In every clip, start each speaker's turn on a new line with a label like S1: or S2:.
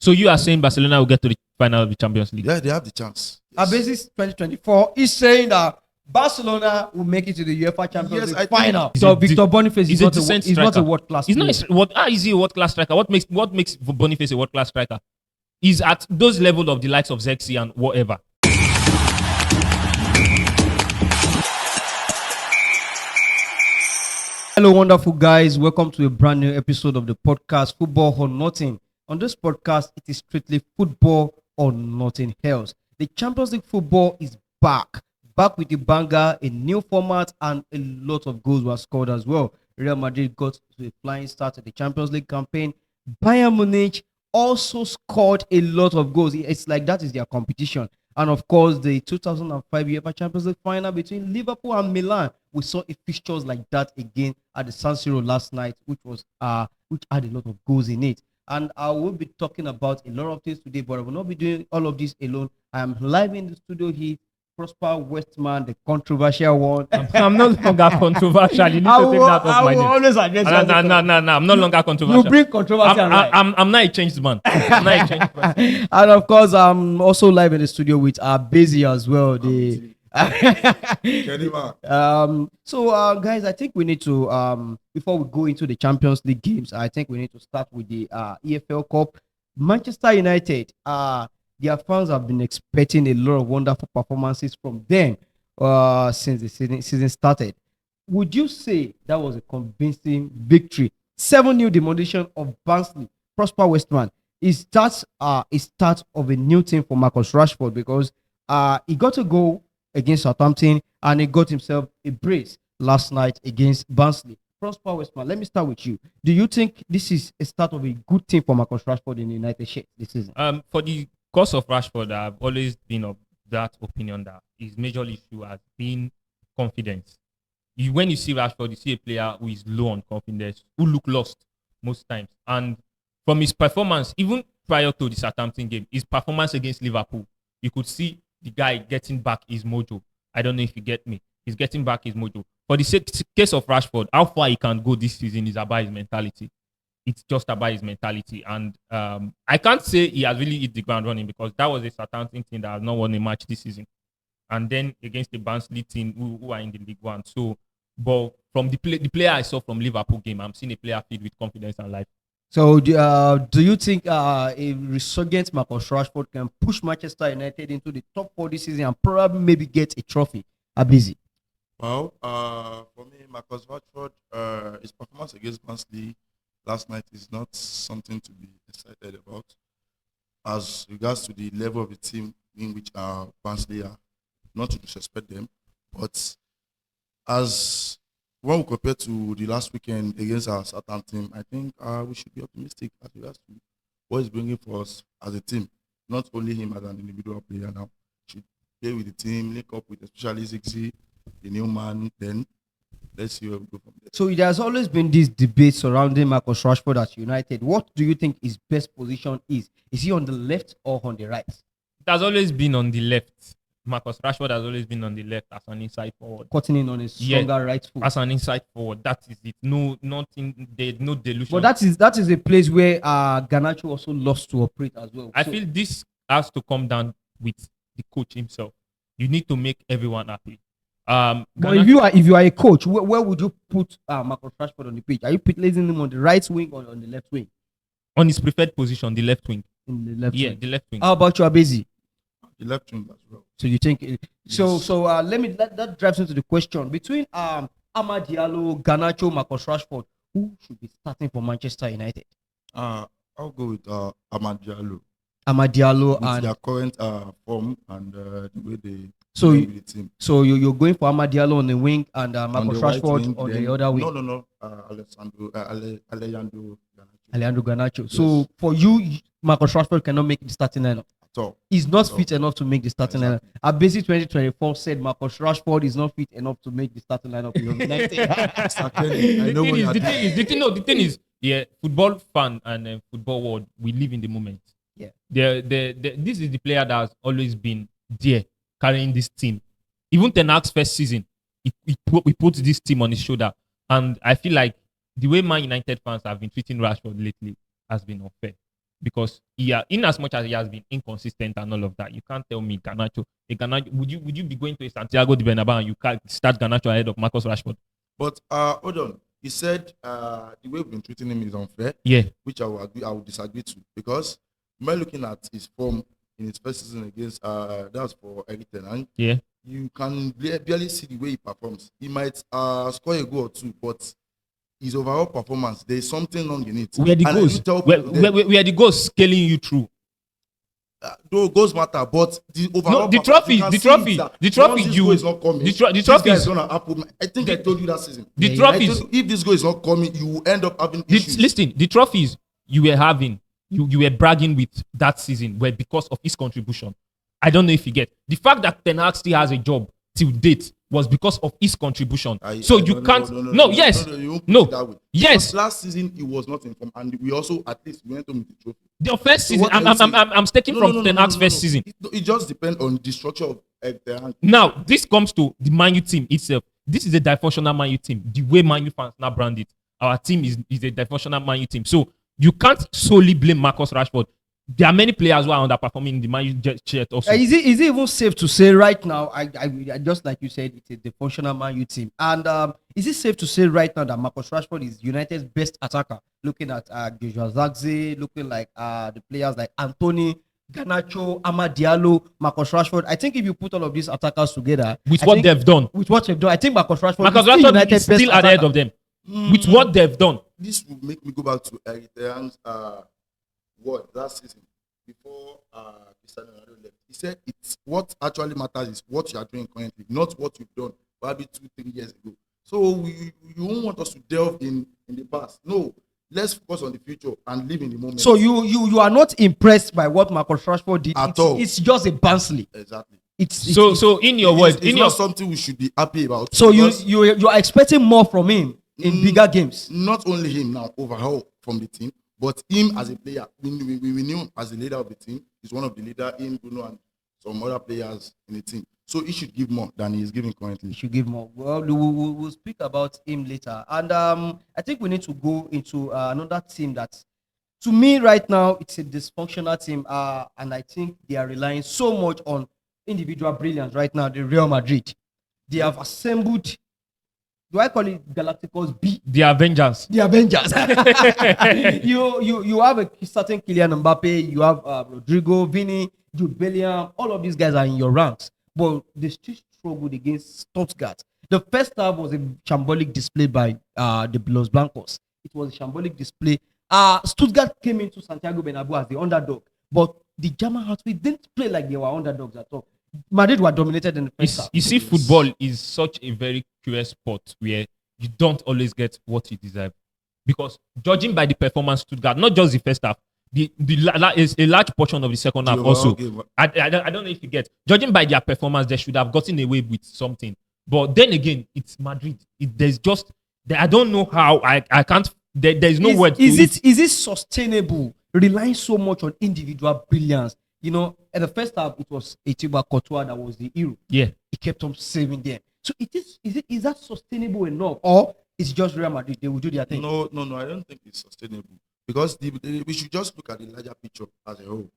S1: So you are saying Barcelona will get to the final of the Champions League?
S2: Yeah, they have the chance.
S3: Yes. Basis 2024 is saying that Barcelona will make it to the UEFA Champions League final. So Victor Boniface is not a world-class player.
S1: How is he a world-class striker? What makes Boniface a world-class striker? He's at those level of the likes of Xabi and whatever.
S3: Hello, wonderful guys. Welcome to a brand new episode of the podcast, Football or Nothing. On this podcast, it is strictly football or nothing else. The Champions League football is back with the banger, a new format, and a lot of goals were scored as well. Real Madrid got to a flying start at the Champions League campaign. Bayern Munich also scored a lot of goals. It's like that is their competition. And of course, the 2005 UEFA Champions League final between Liverpool and Milan. We saw a fixtures like that again at the San Siro last night, which had a lot of goals in it. And I will be talking about a lot of things today, but I will not be doing all of this alone. I am live in the studio here. Prosper Westman, the controversial one.
S1: I'm no longer controversial. You need to take that off my name.
S3: Always address
S1: no. I'm no longer controversial.
S3: You bring controversy.
S1: I'm not a changed man.
S3: And of course, I'm also live in the studio with Busy as well. So guys, I think we need to before we go into the Champions League games, I think we need to start with the EFL Cup. Manchester United, their fans have been expecting a lot of wonderful performances from them since the season started. Would you say that was a convincing victory? 7-0 demolition of Barnsley. Prosper Westman. Is that a start of a new team for Marcus Rashford, because he got a goal against Southampton and he got himself a brace last night against Barnsley. Prosper Westman, let me start with you. Do you think this is a start of a good team for Marcus Rashford in the United States this season?
S1: For the course of Rashford, I've always been of that opinion that his major issue has been confidence. When you see Rashford, you see a player who is low on confidence, who look lost most times. And from his performance, even prior to the Southampton game, his performance against Liverpool, you could see the guy getting back his mojo. I don't know if you get me. He's getting back his mojo. For the case of Rashford, how far he can go this season is about his mentality. It's just about his mentality. And I can't say he has really hit the ground running, because that was a Southampton team that has not won a match this season. And then against the Barnsley team who are in the League One. So, but from the player I saw from Liverpool game, I'm seeing a player filled with confidence and life.
S3: So do you think a resurgent Marcus Rashford can push Manchester United into the top 4 this season and probably maybe get a trophy? Busy.
S2: Well, for me, Marcus Rashford, his performance against Barnsley last night is not something to be excited about, as regards to the level of the team in which Barnsley are. Not to disrespect them, but as when we compare to the last weekend against our Southampton, I think we should be optimistic as regards to what he's bringing for us as a team. Not only him as an individual player now. Should play with the team, link up with especially Ziggy, the new man, then let's see where we go from there. So
S3: there has always been this debate surrounding Marcus Rashford at United. What do you think his best position is? Is he on the left or on the right?
S1: It has always been on the left. Marcus Rashford has always been on the left as an inside forward.
S3: Cutting in on his stronger right foot.
S1: As an inside forward. That is it. No delusion.
S3: But that is a place where Garnacho also lost to operate as well.
S1: I feel this has to come down with the coach himself. You need to make everyone happy.
S3: But if you are a coach, where would you put Marcus Rashford on the pitch? Are you placing him on the right wing or on the left wing?
S1: On his preferred position, the left wing.
S3: In the left wing.
S1: The left wing.
S3: How about you, Abezi?
S2: The left wing as well.
S3: So you think yes. That drives into the question between Amad Diallo, Garnacho, Marcus Rashford, who should be starting for Manchester United?
S2: I'll go with Amad Diallo.
S3: Amad Diallo
S2: with their current form and the way they
S3: so
S2: play with the team.
S3: So you're going for Amad Diallo on the wing and Marcus Rashford wing, on the other wing.
S2: No.
S3: Alejandro Garnacho. Yes. So for you, Marcus Rashford cannot make the starting lineup.
S2: So
S3: he's not fit enough to make the starting lineup. Abesi 2024 said Marcus Rashford is not fit enough to make the starting lineup.
S1: The thing is, football fan and football world, we live in the moment.
S3: Yeah.
S1: This is the player that has always been there carrying this team. Even Ten Hag's first season, he put this team on his shoulder. And I feel like the way Man United fans have been treating Rashford lately has been unfair. because in as much as he has been inconsistent and all of that, you can't tell me Garnacho. Would you be going to a Santiago de Bernabeu and you can't start Garnacho ahead of Marcus Rashford?
S2: But hold on. He said the way we've been treating him is unfair.
S1: Yeah.
S2: Which I will disagree to, because when looking at his form in his first season against that's for Eric Ten Hag,
S1: Yeah.
S2: you can barely see the way he performs. He might score a goal or two, but his overall performance, there is something wrong in it.
S1: Where the goals? Where the goals scaling you through?
S2: Though goals matter, but the overall
S1: the trophy,
S2: is not coming.
S1: the trophy
S2: is gonna happen. I think I told you that season.
S1: The trophies.
S2: If this goal is not coming, you will end up having issues.
S1: Listen, the trophies you were having, you were bragging with that season were because of his contribution. I don't know if you get the fact that Ten Hag still has a job till date was because of his contribution. You can't. Yes.
S2: Last season he was not in form, and we also at least we went to meet the trophy.
S1: The first season, I'm taking from Ten Hag's first season.
S2: It just depends on the structure of Ten Hag.
S1: Now this comes to the Man U team itself. This is a dysfunctional Man U team. The way Man U fans now brand it, our team is a dysfunctional Man U team. So you can't solely blame Marcus Rashford. There are many players who are underperforming in the Man U shirt also.
S3: Is it even safe to say right now? I just like you said, it's a dysfunctional Man U team. And is it safe to say right now that Marcus Rashford is United's best attacker? Looking at Joshua Zirkzee, looking like the players like Anthony, Garnacho, Amad Diallo, Marcus Rashford. I think if you put all of these attackers together,
S1: with what they've done,
S3: I think Marcus Rashford
S1: is still ahead of them. With what they've done,
S2: this will make me go back to Eric Ten Hag's last season before Cristiano Ronaldo left. He said it's what actually matters is what you are doing currently, not what you've done probably 2-3 years ago. So you won't want us to delve in the past. No, let's focus on the future and live in the moment.
S3: So you are not impressed by what Marcus Rashford did
S2: at all.
S3: It's just a Barnsley.
S2: Exactly.
S1: So in your words,
S2: it's not something we should be happy about.
S3: So you are expecting more from him in bigger games.
S2: Not only him now overall from the team, but him as a player. We knew him as the leader of the team. He's one of the leaders in Bruno and some other players in the team. So he should give more than he's giving currently.
S3: He should give more. Well, we'll speak about him later. And I think we need to go into another team that, to me right now, it's a dysfunctional team. And I think they are relying so much on individual brilliance right now, the Real Madrid. They have assembled, do I call it Galacticos B?
S1: The Avengers.
S3: The Avengers. you have a certain Kylian Mbappe, you have Rodrigo, Vini, Jude Bellingham. All of these guys are in your ranks, but they still struggled against Stuttgart. The first half was a shambolic display by the Los Blancos. It was a shambolic display. Stuttgart came into Santiago Bernabeu as the underdog, but the German Heartbeat didn't play like they were underdogs at all. Madrid were dominated in the first half.
S1: You see, football is such a very curious sport where you don't always get what you deserve. Because judging by the performance Stuttgart, not just the first half, is a large portion of the second half also. I don't know if you get. Judging by their performance, they should have gotten away with something. But then again, it's Madrid. I don't know how. I can't. There's no word.
S3: Is it sustainable? Relying so much on individual brilliance. You know, at the first half, it was Etiba Courtois that was the hero.
S1: Yeah.
S3: He kept on saving them. So is that sustainable enough? Or it's just Real Madrid? They will do their thing?
S2: No, I don't think it's sustainable. Because we should just look at the larger picture as a whole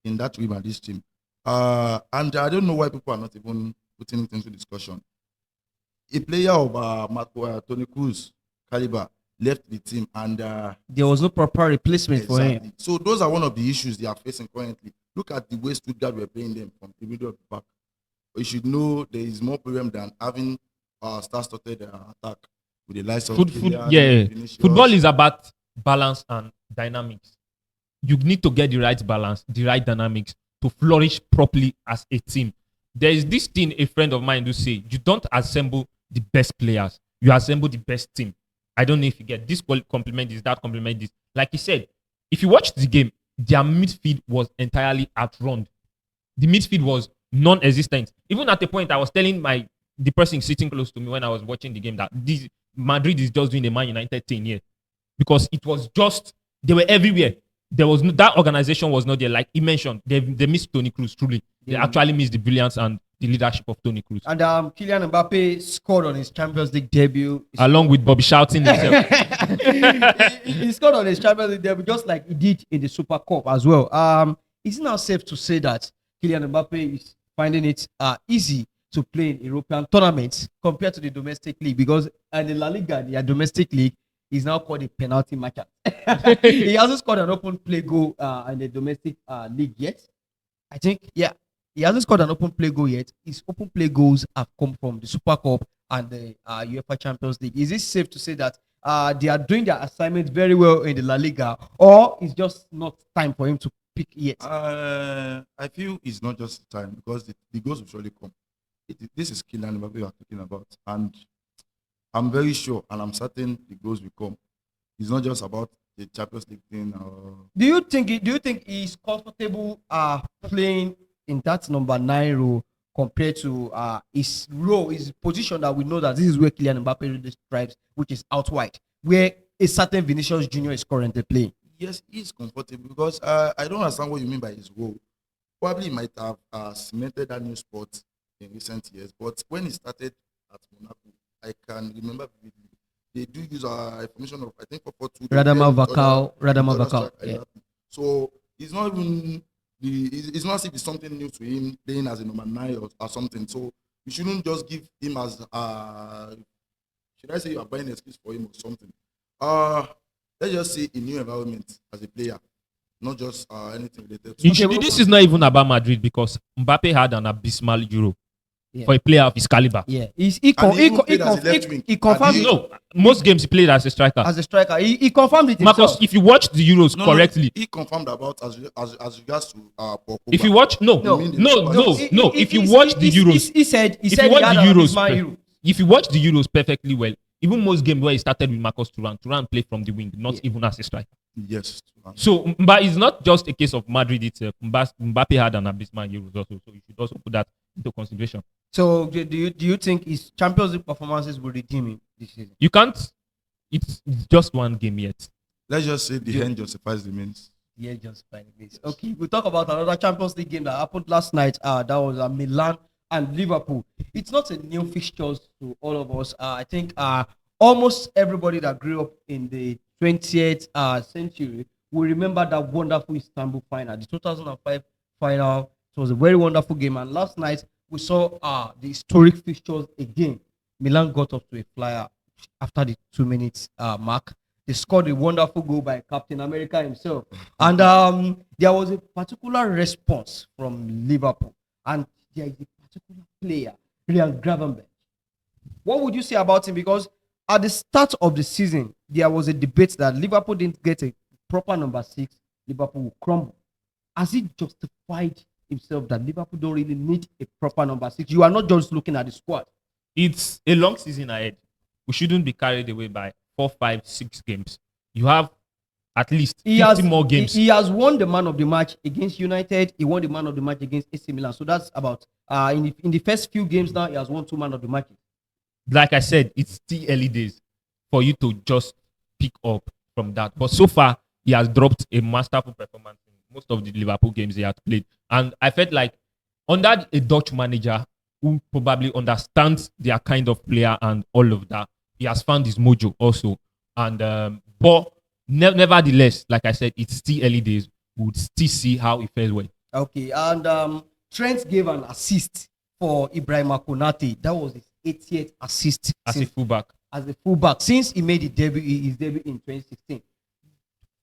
S2: in that Real Madrid team. And I don't know why people are not even putting it into discussion. A player of Toni Kroos caliber left the team and
S3: there was no proper replacement for him.
S2: So those are one of the issues they are facing currently. Look at the way Stuttgart were playing them from the middle of the park. You should know there is more problem than having star-studded attack with the likes of
S1: Football is about balance and dynamics. You need to get the right balance, the right dynamics to flourish properly as a team. There is this thing a friend of mine do say, you don't assemble the best players, you assemble the best team. I don't know if you get this compliment this, that compliment this. Like he said, if you watch the game, their midfield was entirely outrun. The midfield was non-existent. Even at the point, I was telling the person sitting close to me when I was watching the game that Madrid is just doing the Man United thing here. Because it was just, they were everywhere. There was that organization was not there. Like he mentioned, they missed Toni Kroos, truly. They actually miss the brilliance and the leadership of Toni Kroos.
S3: And Kylian Mbappe scored on his Champions League debut.
S1: Along with Bobby shouting himself.
S3: he scored on his Champions League debut just like he did in the Super Cup as well. Is it now safe to say that Kylian Mbappe is finding it easy to play in European tournaments compared to the domestic league? Because in the La Liga, the domestic league, is now called a penalty match. He hasn't scored an open play goal in the domestic league yet. I think, yeah, he hasn't scored an open play goal yet. His open play goals have come from the Super Cup and the UEFA Champions League. Is it safe to say that they are doing their assignment very well in the La Liga, or it's just not time for him to pick yet?
S2: I feel it's not just time, because the goals will surely come. This is Kylian Mbappe we are talking about, and I'm very sure and I'm certain the goals will come. It's not just about the Champions League thing.
S3: Do you think he's comfortable playing in that number 9 role compared to his role, his position that we know that this is where Kylian Mbappe really thrives, which is out wide, where a certain Vinicius Junior is currently playing?
S2: Yes, he's comfortable, because I don't understand what you mean by his role. Probably he might have cemented that new spot in recent years, but when he started at Monaco, I can remember vividly. They do use information of, I think, 4-4-2.
S3: Radama Vakal. Yeah.
S2: So it's not even it's not as if it's something new to him playing as a number 9 or something. So you shouldn't just give him as should I say you are buying an excuse for him or something. Let's just say a new environment as a player, not just anything related to
S1: This is not even about Madrid, because Mbappe had an abysmal Euro. Yeah. For a player of his caliber.
S3: Yeah, he confirmed.
S2: No,
S1: most games he played as a striker.
S3: He confirmed it himself.
S1: Marcus, if you watch the Euros correctly,
S2: he confirmed about as regards to
S1: if you watch, if you watch the Euros,
S3: he said
S1: if you watch the Euros, if you watch the Euros perfectly well, even most games where he started with Marcus Thuram played from the wing, not even as a striker.
S2: Yes.
S1: So, but it's not just a case of Madrid itself. Mbappe had an abysmal Euros also, so you should also put that into consideration.
S3: So, do you think his Champions League performances will redeem him this season?
S1: You can't. It's just one game yet.
S2: Let's just say the end justifies the means.
S3: Yeah, justifies the means. Okay, we'll talk about another Champions League game that happened last night. That was Milan and Liverpool. It's not a new fixture to all of us. I think almost everybody that grew up in the 20th century will remember that wonderful Istanbul final, the 2005 final. It was a very wonderful game, and last night we saw the historic fixtures again. Milan got off to a flyer after the 2 minutes mark. They scored a wonderful goal by Captain America himself, and there was a particular response from Liverpool, and there is a particular player, Ryan Gravenberch. What would you say about him? Because at the start of the season, there was a debate that Liverpool didn't get a proper number 6, Liverpool will crumble. Has he justified himself that Liverpool don't really need a proper number 6? You are not just looking at the squad.
S1: It's a long season ahead. We shouldn't be carried away by 4, 5, 6 games. You have at least 50 more games.
S3: He has won the man of the match against United. He won the man of the match against AC Milan. So that's about in the first few games now, he has won 2 man of the matches.
S1: Like I said, it's still early days for you to just pick up from that. But so far, he has dropped a masterful performance in most of the Liverpool games he has played. And I felt like under a Dutch manager who probably understands their kind of player and all of that, he has found his mojo also. And but nevertheless, like I said, it's still early days. We would still see how he fares well.
S3: Okay, and Trent gave an assist for Ibrahima Konate. That was his 80th assist
S1: as a
S3: fullback since he made his debut in 2016.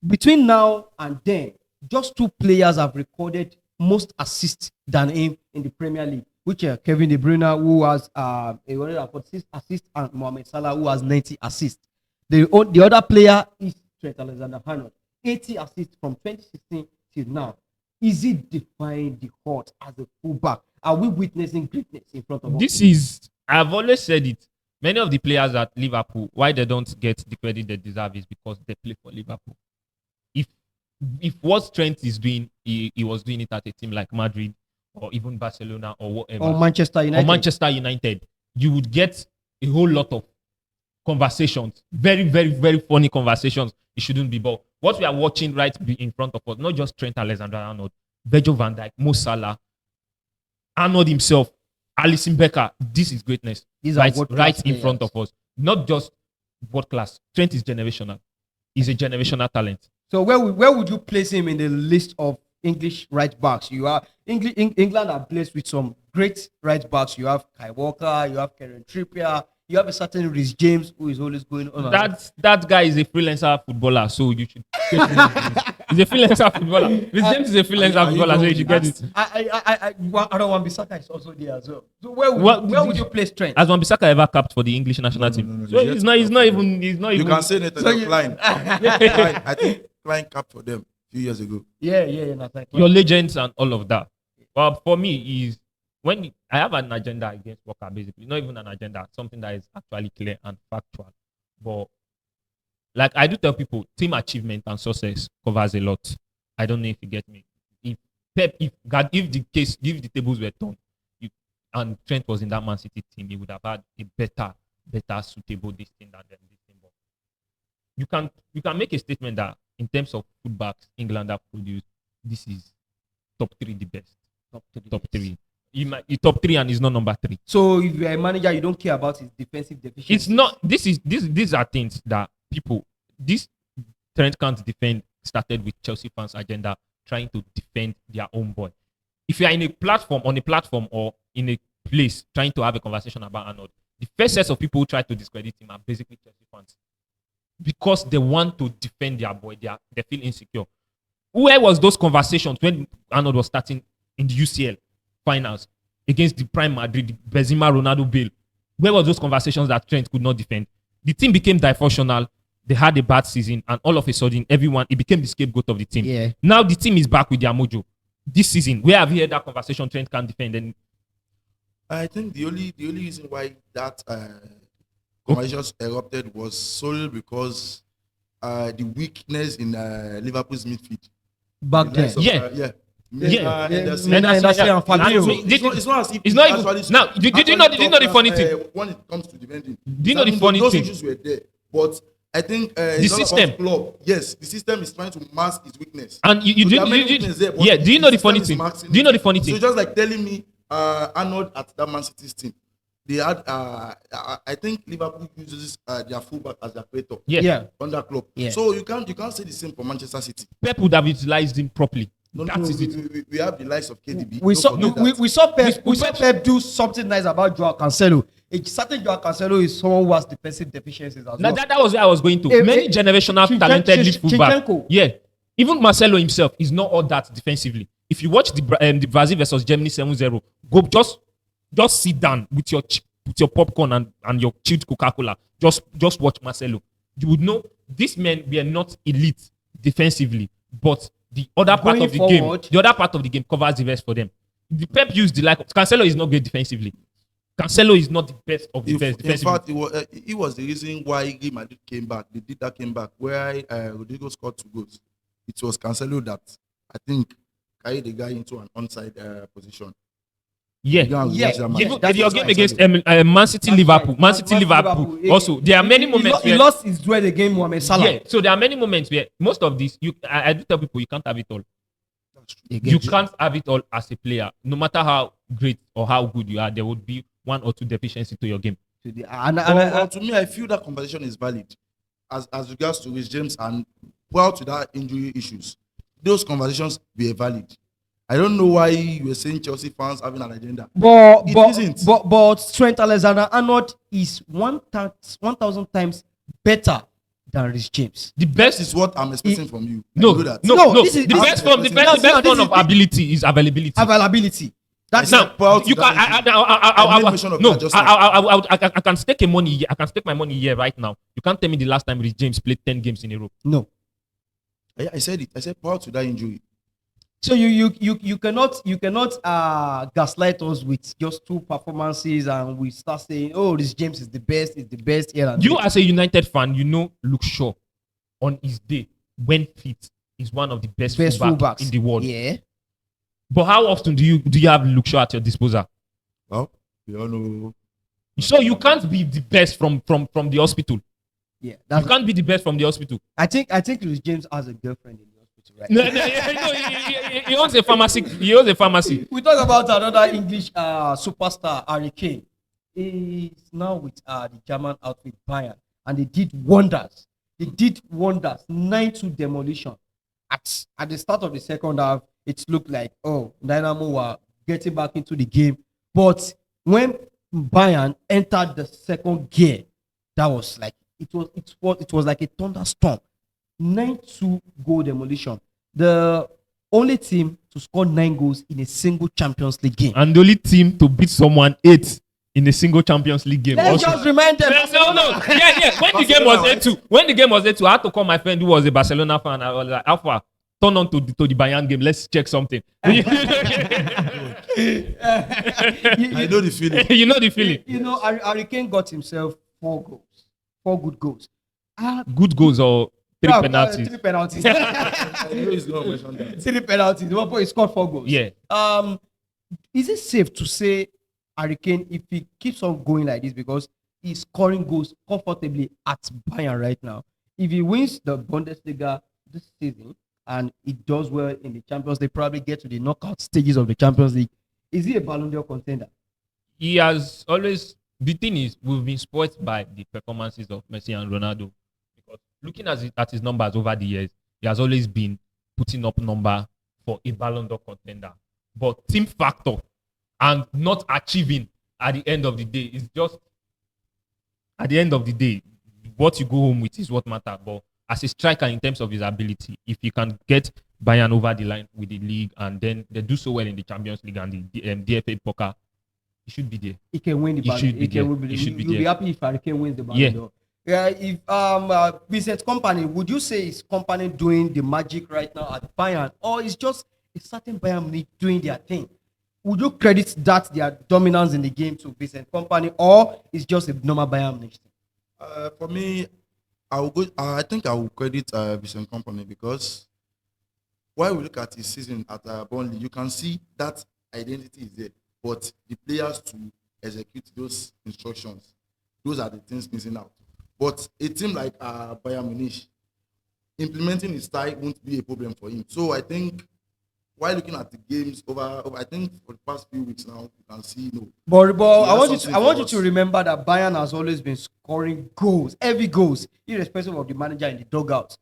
S3: Between now and then, just 2 players have recorded most assists than him in the Premier League, which are Kevin De Bruyne, who has 146 assists, and Mohamed Salah, who has 90 assists. The other player is Trent Alexander-Arnold, 80 assists from 2016 till now. Is he defying the odds as a fullback? Are we witnessing greatness in front of us?
S1: I've always said it. Many of the players at Liverpool, why they don't get the credit they deserve is because they play for Liverpool. If what Trent is doing, he was doing it at a team like Madrid or even Barcelona or whatever.
S3: Or Manchester
S1: United. You would get a whole lot of conversations. Very, very, very funny conversations. It shouldn't be. But what we are watching right in front of us, not just Trent Alexander-Arnold, Virgil van Dijk, Mo Salah, Arnold himself, Alisson Becker. This is greatness.
S3: These are
S1: Right
S3: world-class
S1: in front
S3: players.
S1: of us. Not just world class. Trent is generational. He's a generational talent.
S3: So where would you place him in the list of English right backs? You are England are blessed with some great right backs. You have Kai Walker, you have Kieran Trippier, you have a certain Rhys James who is always going on.
S1: That guy is a freelancer footballer, so you should get him. He's a freelancer footballer. Rhys James is a freelancer footballer, so you should get it.
S3: I don't want Bissaka is also there as well. So where would you place Trent?
S1: Has Wan-Bissaka ever capped for the English national team? So he's not even.
S2: You can say Nathan Klein. Klein. I think Klein capped for them a few years ago.
S3: Yeah, Nathan Klein.
S1: Your legends and all of that. But for me, is when I have an agenda against Walker, basically, not even an agenda, something that is actually clear and factual. But like I do tell people, team achievement and success covers a lot. I don't know if you get me. If the tables were turned, and Trent was in that Man City team, he would have had a better suitable this thing than this thing. But you can make a statement that in terms of fullbacks England have produced, this is top 3 the best. Top 3. He top 3 and he's not number 3.
S3: So if you're a manager, you don't care about his defensive deficiencies.
S1: It's not. These are things that this Trent can't defend. Started with Chelsea fans' agenda trying to defend their own boy. If you are on a platform or in a place trying to have a conversation about Arnold, the first set of people who try to discredit him are basically Chelsea fans because they want to defend their boy. They feel insecure. Where was those conversations when Arnold was starting in the UCL finals against the prime Madrid, the Benzema, Ronaldo, Bale? Where were those conversations that Trent could not defend? The team became dysfunctional. They had a bad season, and all of a sudden, it became the scapegoat of the team.
S3: Yeah.
S1: Now the team is back with their mojo. This season, where have you heard that conversation? Trent can't defend. And
S2: I think the only reason why that conversation erupted was solely because the weakness in Liverpool's midfield.
S3: Back then.
S2: It's not as if
S1: it's not even. Now, did you know the funny thing?
S2: When it comes to defending,
S1: Do you know the funny
S2: those
S1: thing?
S2: issues were there, but I think
S1: The system.
S2: the system is trying to mask its weakness.
S1: And do you know the funny thing? Do you know the funny thing?
S2: So just like telling me, Arnold at that Man City's team, they had I think Liverpool uses their fullback as their creator. On that club.
S3: Yeah.
S2: So you can't say the same for Manchester City.
S1: Pep would have utilized him properly.
S2: We have the likes of KDB.
S3: We saw Pep do something nice about Joao Cancelo. A certain Joao Cancelo is someone who has defensive deficiencies as well.
S1: That was where I was going to. Many generational talented fullback. Yeah. Even Marcelo himself is not all that defensively. If you watch the Brazil versus Germany 7-0, go just sit down with your popcorn and your chilled Coca-Cola. Just watch Marcelo. You would know these men were not elite defensively, but the other part of the game covers the rest for them. The Pep used the Cancelo is not great defensively. Cancelo is not the best of the best defensively.
S2: In fact, it was the reason why Real Madrid came back. They did that came back where Rodrigo scored 2 goals. It was Cancelo that I think carried the guy into an onside position.
S1: Even your game against Man City, Liverpool. Also, there are many moments
S3: he lost his duel against Mohamed Salah.
S1: Yeah, so there are many moments where most of this, I do tell people you can't have it all. You can't have it all as a player. No matter how great or how good you are, there would be 1 or 2 deficiencies to your game.
S2: To me, I feel that conversation is valid as regards to Rhys James and prior to that injury issues. Those conversations were valid. I don't know why you were saying Chelsea fans having an agenda.
S3: But Trent Alexander-Arnold is 1,000 times better than Rhys James.
S2: The best is what I'm expecting from you.
S1: No. The best form of ability is availability.
S3: That's
S1: now you can. I can stake a money. I can stake my money here right now. You can't tell me the last time Rhys James played 10 games in a row.
S3: No.
S2: I said it. I said prior to that injury.
S3: So you cannot gaslight us with just 2 performances and we start saying, oh, Rhys James is the best here and
S1: you as a United fan, Luke Shaw on his day when fit is one of the best fullbacks in the world.
S3: Yeah.
S1: But how often do you have Luke Shaw at your disposal?
S2: Well, we all know.
S1: So you can't be the best from the hospital.
S3: Yeah,
S1: you can't be the best from the hospital.
S3: I think Rhys James has a girlfriend in the hospital. right?
S1: No, he owns a pharmacy. He owns a pharmacy.
S3: We talk about another English superstar, Harry Kane. He's now with the German outfit Bayern, and they did wonders. 9-2 demolition. At the start of the second half, it looked like Dynamo were getting back into the game, but when Bayern entered the second gear, that was like it was like a thunderstorm. 9-2 goal demolition. The only team to score 9 goals in a single Champions League game.
S1: And the only team to beat someone 8 in a single Champions League game.
S3: Let's just remind them.
S1: No. Yeah. When the game was 8-2, I had to call my friend who was a Barcelona fan. I was like, Alpha, turn on to the Bayern game. Let's check something.
S2: I know the feeling.
S1: You know the feeling.
S3: Harry Kane got himself 4 goals. 4 good goals.
S1: Good goals or 3 penalties?
S3: 3 penalties.
S2: I know he's going to mention that.
S3: 3 penalties. He scored 4 goals.
S1: Yeah.
S3: Is it safe to say Harry Kane, if he keeps on going like this, because he's scoring goals comfortably at Bayern right now, if he wins the Bundesliga this season and he does well in the Champions League, probably get to the knockout stages of the Champions League, is he a Ballon d'Or contender?
S1: He has always. The thing is, we've been spoiled by the performances of Messi and Ronaldo. Because looking at his numbers over the years, he has always been putting up number for a Ballon d'Or contender. But team factor and not achieving at the end of the day is just, at the end of the day, what you go home with is what matters. But as a striker, in terms of his ability, if you can get Bayern over the line with the league and then they do so well in the Champions League and the DFA Pokal, he should be there.
S3: He can win the Ballon d'Or. You'll be happy if Harry Kane wins the Ballon d'Or. Yeah, if Vincent Kompany, would you say is Kompany doing the magic right now at Bayern, or is just a certain Bayern doing their thing? Would you credit that their dominance in the game to Vincent Kompany, or is just a normal Bayern thing?
S2: For me, I think I will credit Vincent Kompany, because while we look at his season at Barnley, you can see that identity is there, but the players to execute those instructions, those are the things missing out. But a team like Bayern Munich, implementing his style won't be a problem for him. So I think while looking at the games over I think for the past few weeks now, you can see
S3: But I want you to remember that Bayern has always been scoring goals, heavy goals, irrespective of the manager in the dugout.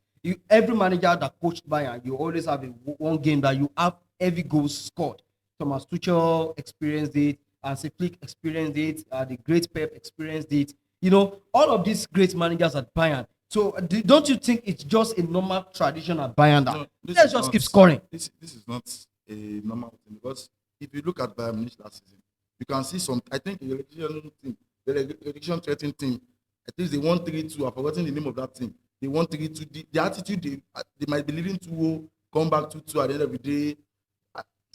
S3: Every manager that coached Bayern, you always have one game that you have heavy goals scored. Thomas Tuchel experienced it, Hansi Flick experienced it, the great Pep experienced it. All of these great managers at Bayern. So don't you think it's just a normal tradition at Bayern that let's just keep scoring?
S2: This is not a normal thing, because if you look at Bayern Munich last season, you can see some. I think the relegation threatening team. At least they won 3-2. I've forgotten the name of that team. They won 3-2. The attitude they might be leading 2-0, come back 2-2 at the end of the day.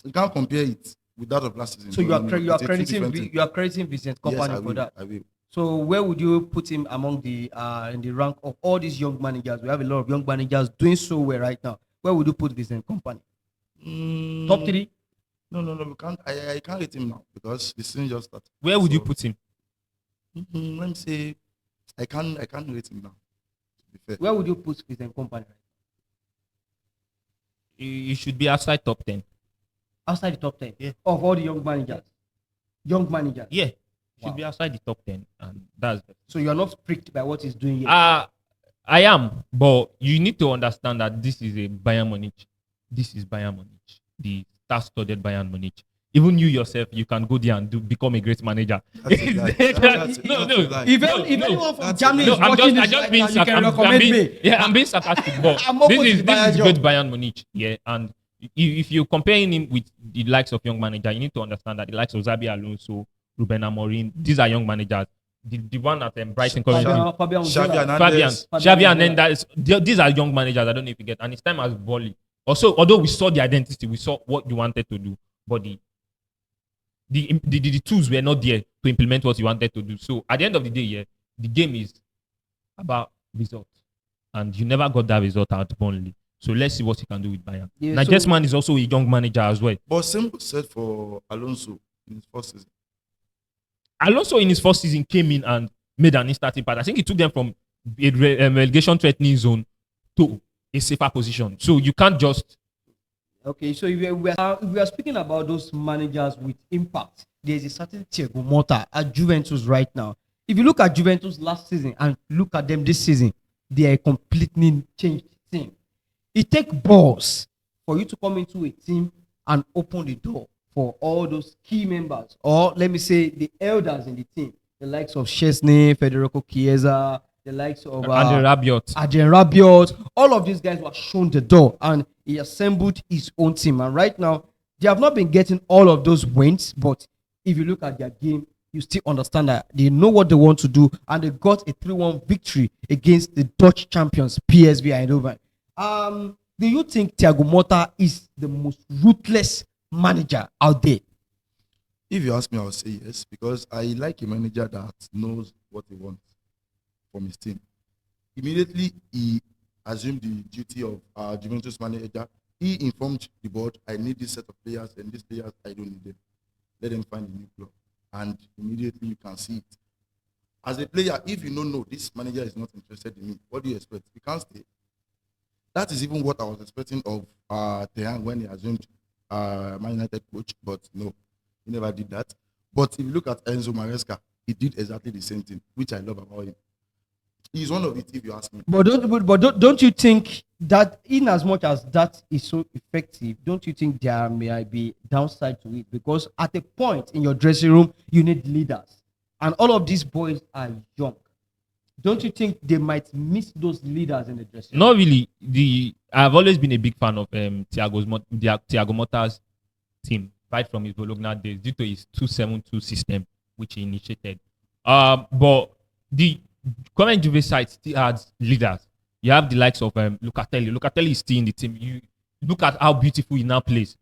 S2: You can't compare it with that of last season.
S3: So you are crediting Vincent Kompany for that.
S2: I will.
S3: So where would you put him among the in the rank of all these young managers? We have a lot of young managers doing so well right now. Where would you put Vincent Kompany? Top 3?
S2: No. We can't. I can't rate him now because the season just started.
S1: Where would you put him?
S2: Let me say, I can't rate him now. To be fair.
S3: Where would you put Vincent Kompany?
S1: You should be outside top 10.
S3: Outside the top 10?
S1: Yeah.
S3: Of all the young managers?
S1: Yeah. Should be outside the top 10, and that's it.
S3: So you're not freaked by what he's doing here?
S1: I am, but you need to understand that this is a Bayern Munich. This is Bayern Munich, the star-studded Bayern Munich. Even you yourself, you can go there and become a great manager.
S2: No.
S3: If anyone from Germany is watching this right now, you can recommend me.
S1: Yeah, I'm being sarcastic, but this is good Bayern Munich. Yeah, and if you're comparing him with the likes of young manager, you need to understand that the likes of Xabi Alonso, Ruben Amorim, these are young managers. The one at Brighton, Xabi Hernandez, these are young managers. I don't know if you get. And it's time as volley. Also, although we saw the identity, we saw what you wanted to do, but the tools were not there to implement what you wanted to do. So at the end of the day, yeah, the game is about results, and you never got that result at Barnley. So let's see what he can do with Bayern. Yeah, Nagelsmann is also a young manager as well.
S2: But same was said for Alonso in his first season.
S1: Alonso in his first season came in and made an instant impact. I think he took them from a relegation threatening zone to a safer position. So you can't just.
S3: Okay, so if we are speaking about those managers with impact, there's a certain Thiago Motta at Juventus right now. If you look at Juventus last season and look at them this season, they are a completely changed team. It takes balls for you to come into a team and open the door for all those key members, or let me say the elders in the team, the likes of Chesney, Federico Chiesa, the likes of
S1: Andre Rabiot.
S3: Adrien Rabiot, all of these guys were shown the door and he assembled his own team. And right now, they have not been getting all of those wins, but if you look at their game, you still understand that they know what they want to do, and they got a 3-1 victory against the Dutch champions, PSV Eindhoven. Do you think Thiago Motta is the most ruthless manager out there?
S2: If you ask me, I would say yes, because I like a manager that knows what he wants from his team. Immediately, he assumed the duty of Juventus manager. He informed the board, I need this set of players, and these players, I don't need them. Let them find a new club. And immediately you can see it. As a player, if you don't know this manager is not interested in me, what do you expect? You can't stay. That is even what I was expecting of Thiago when he assumed Man United coach, but no, he never did that. But if you look at Enzo Maresca, he did exactly the same thing, which I love about him. He's one of it, if you ask me.
S3: But don't you think that in as much as that is so effective, don't you think there may be downside to it? Because at a point in your dressing room, you need leaders. And all of these boys are young. Don't you think they might miss those leaders in the dressing room?
S1: Not really. I've always been a big fan of Thiago Motta's team, right from his Bologna days, due to his 2-7-2 system, which he initiated. But the current Juve side still has leaders. You have the likes of Locatelli. Locatelli is still in the team. You look at how beautiful he now plays.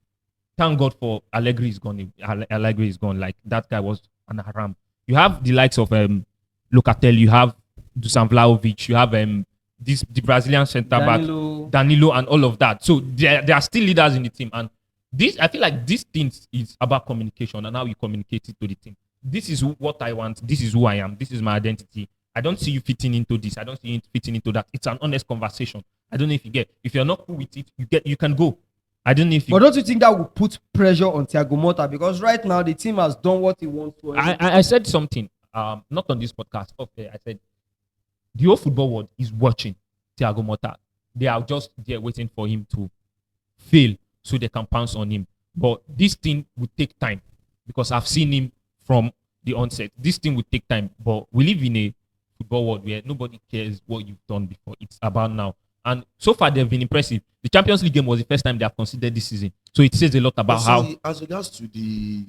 S1: Thank God for Allegri is gone. Allegri is gone. Like, that guy was an haram. You have the likes of Locatelli. You have Dusan Vlahovic. You have the Brazilian centre back Danilo, and all of that. So there are still leaders in the team. And this, I feel like this thing is about communication and how you communicate it to the team. This is what I want. This is who I am. This is my identity. I don't see you fitting into this. I don't see you fitting into that. It's an honest conversation. I don't know if you get. If you're not cool with it, you can go. I don't know if you.
S3: But don't you think that will put pressure on Thiago Motta? Because right now the team has done what he wants to.
S1: I said something. Not on this podcast. Okay, I said the whole football world is watching Thiago Motta. They are just there waiting for him to fail so they can pounce on him. But this thing will take time because I've seen him from the onset. This thing will take time. But we live in a football world where nobody cares what you've done before. It's about now. And so far, they've been impressive. The Champions League game was the first time they have considered this season. So it says a lot about how.
S2: As regards to the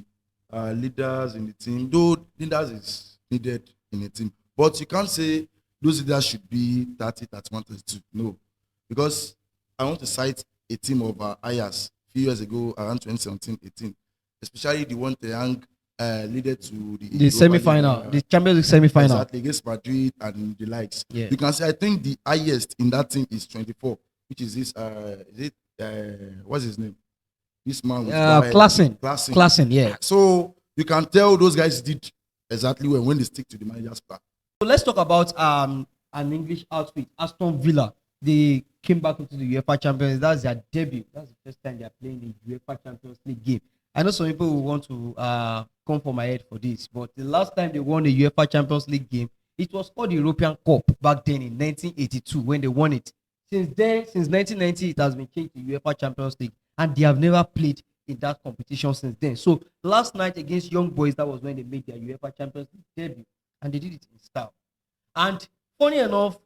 S2: leaders in the team, though leaders is needed in a team, but you can't say those leaders should be 30, 31, 32. No. Because I want to cite a team of Ajax a few years ago, around 2017, 18, especially the one the young leaded to
S3: the semi-final, the Champions League semi-final.
S2: Exactly, against Madrid and the likes.
S3: Yeah.
S2: You can say, I think the highest in that team is 24, which is this, what's his name? This man with
S3: Klassen, yeah.
S2: So you can tell those guys did exactly when they stick to the manager's plan.
S3: So let's talk about an English outfit, Aston Villa. They came back into the UEFA Champions. That's their debut. That's the first time they're playing the UEFA Champions League game. I know some people will want to come for my head for this, but the last time they won the UEFA Champions League game, it was called the European Cup back then in 1982 when they won it. Since then, since 1990, it has been changed to UEFA Champions League, and they have never played in that competition since then. So last night against Young Boys, that was when they made their UEFA Champions League debut, and they did it in style. And funny enough,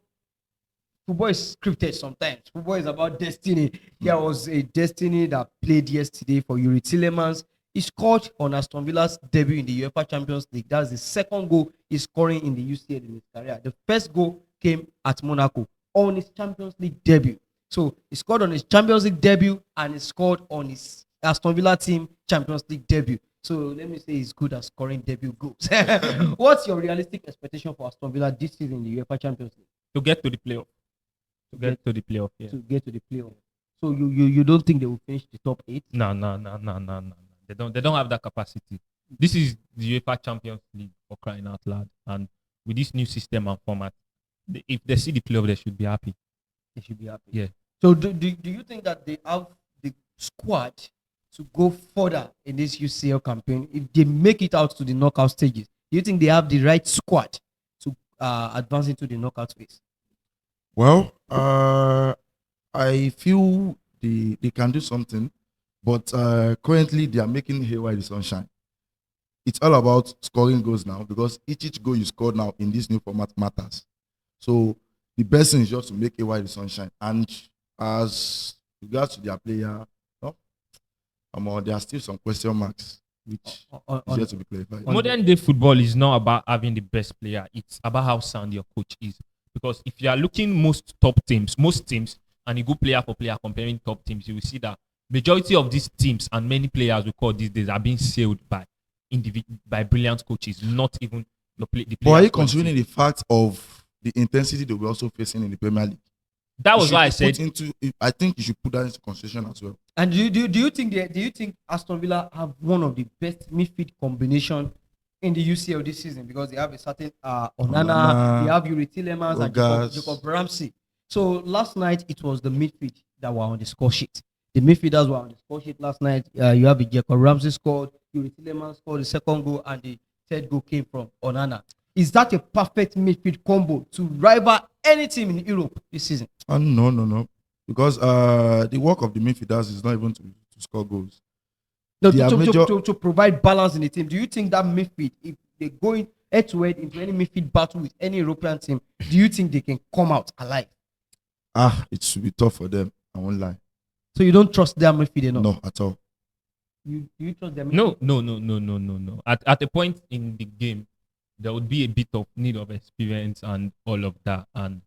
S3: football is scripted sometimes. Football is about destiny. There was a destiny that played yesterday for Yuri Tillemans. He scored on Aston Villa's debut in the UEFA Champions League. That's the second goal he's scoring in the UCL in his career. The first goal came at Monaco on his Champions League debut. So he scored on his Champions League debut and he scored on his Aston Villa team Champions League debut. So let me say he's good at scoring debut goals. What's your realistic expectation for Aston Villa this season in the UEFA Champions League?
S1: To get to the playoff. To get to the playoff, yeah.
S3: To get to the playoff. So you don't think they will finish the top 8?
S1: No. They don't have that capacity. This is the UEFA Champions League, for crying out loud. And with this new system and format, if they see the playoff, they should be happy.
S3: They should be happy.
S1: Yeah.
S3: So do you think that they have the squad to go further in this UCL campaign if they make it out to the knockout stages? Do you think they have the right squad to advance into the knockout phase?
S2: Well, I feel they can do something, but currently they are making haywire the sunshine. It's all about scoring goals now because each goal you score now in this new format matters. So the best thing is just to make haywire the sunshine. And as regards to their player, there are still some question marks which is yet to be clarified.
S1: Modern day football is not about having the best player. It's about how sound your coach is. Because if you are looking most teams, and you go player for player comparing top teams, you will see that majority of these teams and many players we call these days are being sailed by brilliant coaches, not even the players.
S2: But are you considering the fact of the intensity that we're also facing in the Premier League?
S1: That was why I said.
S2: I think you should put that into consideration as well.
S3: And do you think Aston Villa have one of the best midfield combination in the UCL this season because they have a certain Onana, they have Yuri Tillemans and Jacob Ramsey. So last night it was the midfield that were on the score sheet. The midfielders were on the score sheet last night. You have a Jacob Ramsey scored, Yuri Tillemans scored the second goal, and the third goal came from Onana. Is that a perfect midfield combo to rival any team in Europe this season?
S2: No. Because the work of the midfielders is not even to score goals.
S3: No, to provide balance in the team. Do you think that midfield, if they're going head to head into any midfield battle with any European team, do you think they can come out alive?
S2: It should be tough for them. I won't lie.
S3: So you don't trust their midfield enough?
S2: No, at all.
S3: Do you trust their midfield?
S1: No. At a point in the game, there would be a bit of need of experience and all of that. And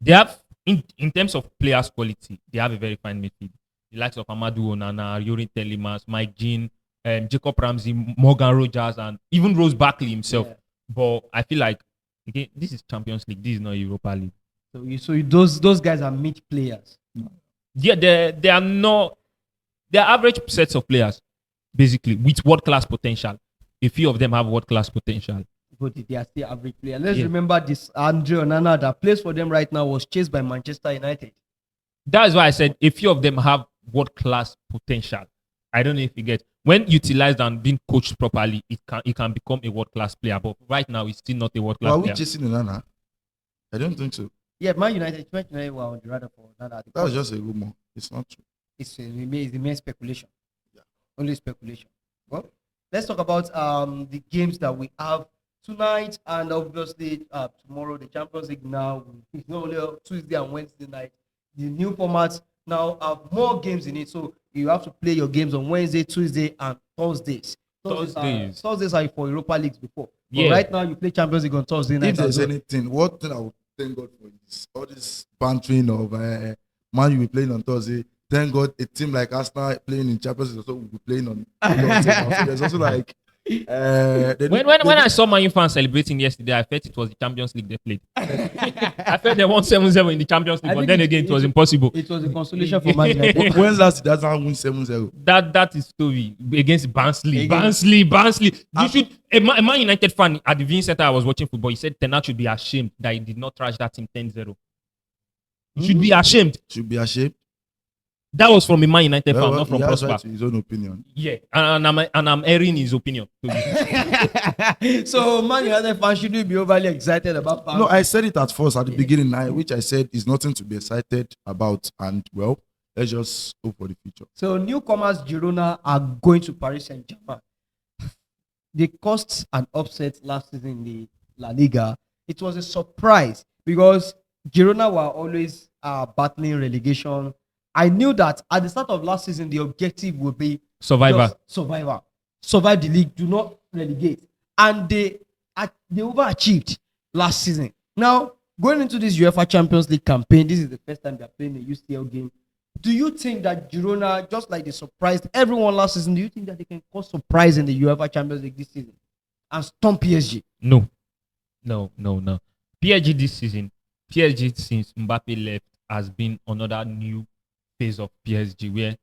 S1: they have, in terms of players' quality, they have a very fine midfield. The likes of Amadou Onana, Yuri Tillemans, Mike Jean, Jacob Ramsey, Morgan Rogers, and even Rose Barkley himself. Yeah. But I feel like, again, this is Champions League. This is not Europa League.
S3: So those guys are mid players.
S1: Yeah, they are not. They are average sets of players, basically, with world-class potential. A few of them have world-class potential.
S3: But they are still average players. Let's remember this Andre Onana that plays for them right now was chased by Manchester United.
S1: That is why I said a few of them have world-class potential. I don't know if you get. When utilized and being coached properly, it can become a world-class player. But right now, it's still not a world-class player.
S2: Are we chasing Onana? I don't think so.
S3: Yeah, Man United were on the radar for Onana.
S2: That was just a rumor. It's not true.
S3: It's the main speculation.
S2: Yeah.
S3: Only speculation. Well, let's talk about the games that we have tonight and obviously tomorrow. The Champions League now. It's not only Tuesday and Wednesday night. The new formats now have more games in it. So you have to play your games on Wednesday, Tuesday, and Thursdays. Thursdays are for Europa Leagues before. But right now you play Champions League on Thursday night.
S2: If there's anything, one thing I would thank God for is all this bantering of Man U be playing on Thursday. Thank God a team like Aston playing in Champions League also will be playing on Thursday. So there's also like
S1: when I saw Man U fans celebrating yesterday, I felt it was the Champions League they played. I felt they won 7-0 in the Champions League, but then again it was impossible.
S3: It was a consolation for Man United.
S2: When last did that win 7-0?
S1: That is story against Barnsley. Barnsley. You should a Man United fan at the viewing center I was watching football. He said Ten Hag should be ashamed that he did not trash that team 10-0. He should be ashamed.
S2: Should be ashamed.
S1: That was from a Man United fan, not from Prosper.
S2: Right to his own opinion.
S1: Yeah, and I'm airing his opinion.
S3: So Man United fans shouldn't be overly excited about.
S2: No, I said it at first at the beginning, which I said is nothing to be excited about, and well, let's just hope for the future.
S3: So newcomers Girona are going to Paris Saint-Germain. They caused an upset last season in the La Liga. It was a surprise because Girona were always battling relegation. I knew that at the start of last season, the objective would be
S1: survive
S3: the league, do not relegate. And they overachieved last season. Now, going into this UEFA Champions League campaign, this is the first time they're playing a UCL game. Do you think that Girona, just like they surprised everyone last season, do you think that they can cause surprise in the UEFA Champions League this season and stomp PSG?
S1: No. PSG this season, PSG since Mbappe left has been another new phase of PSG where